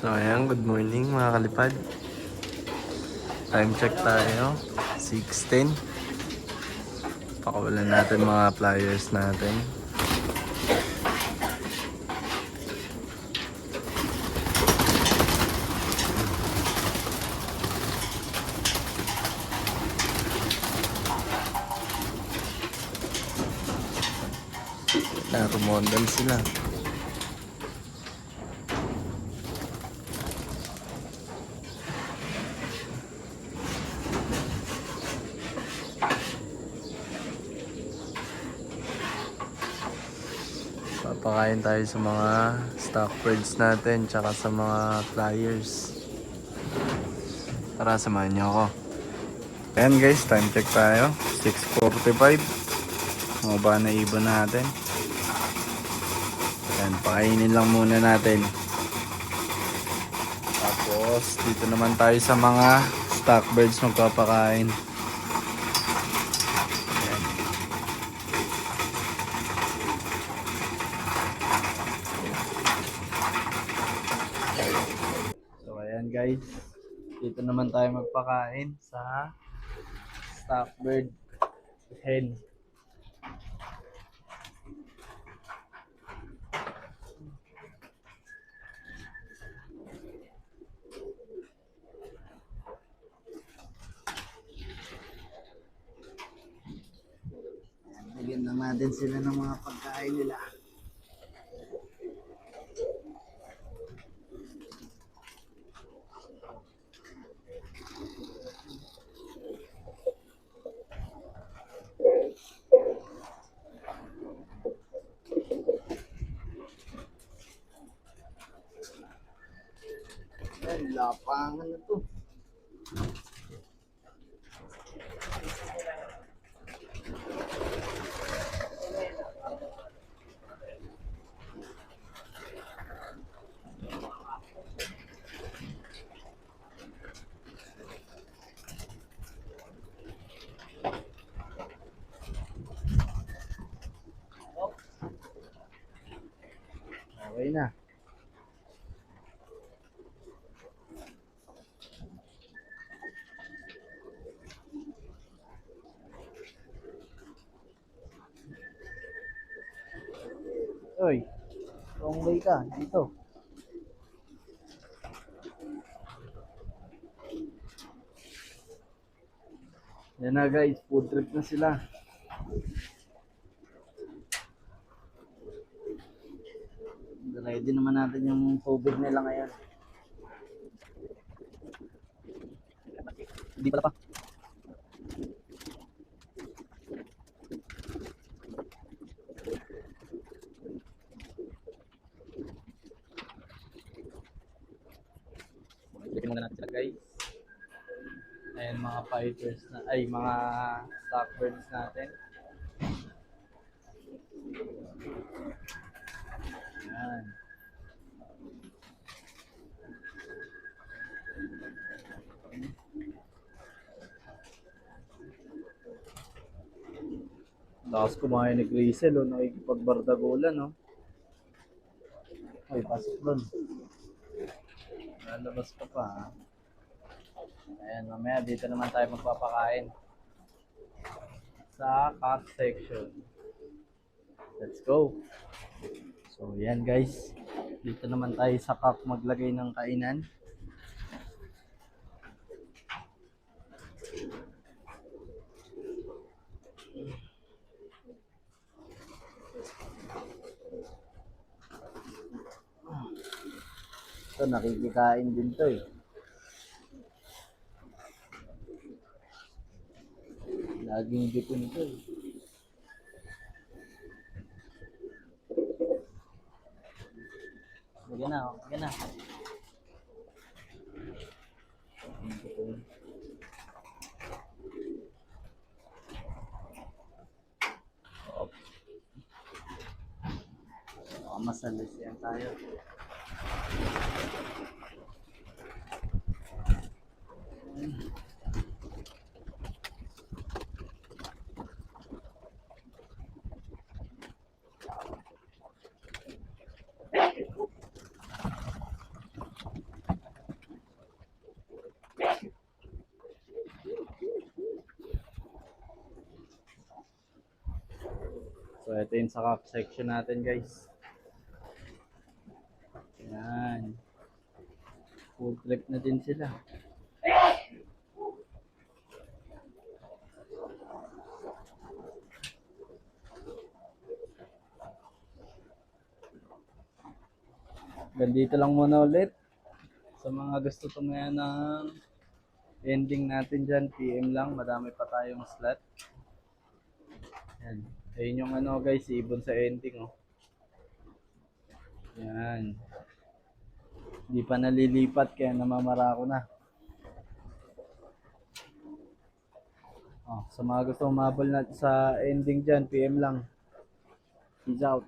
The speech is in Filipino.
So ayan, good morning mga kalipad. Time check tayo, 6:10. Pakawalan natin mga flyers natin. Rumondan sila. Papakain tayo sa mga stock birds natin tsaka sa mga flyers. Tara, samahan niyo ako. Ayan guys, time check tayo, 6:45. Mga ba na ibon natin. Ayan, pakainin lang muna natin. Tapos dito naman tayo sa mga stock birds magpapakain. Ayan. So ayan guys, dito naman tayo magpakain sa stock bird hen. Bigyan na natin sila ng mga pagkain nila. Ay, lapangan na to. Okay na. Oy, wrong way ka. Dito. Yan na guys, food trip na sila. Ready naman natin yung tubig nila ngayon. Hindi pala pa. Ilagay muna natin sila guys. Ayan mga fighters na, ay mga stock birds natin. Ayan. Lakas kumain ni Grisel, oh, nakikipagbardagulan, no? Ay, pasok doon. Lalabas ka pa, ha? Ayan, mamaya dito naman tayo magpapakain sa cock section. Let's go! So, yan guys. Dito naman tayo sa cock maglagay ng kainan. Ito, nakikikain din to eh. Laging bitin to eh. Lagyan na, oh. Lagyan na. Masalis yan tayo. ito yung sa cup section natin guys. Yan. Full trip na din sila. Ganito lang muna ulit. Sa mga gusto tumaya ng ending natin dyan, PM lang. Madami pa tayong slot. Yan. Ayun yung ano guys, ibon sa ending. Oh. Yan. Hindi pa nalilipat kaya namamara ko na. Oh, sa mga gusto umabol natin sa ending dyan, PM lang. Peace out.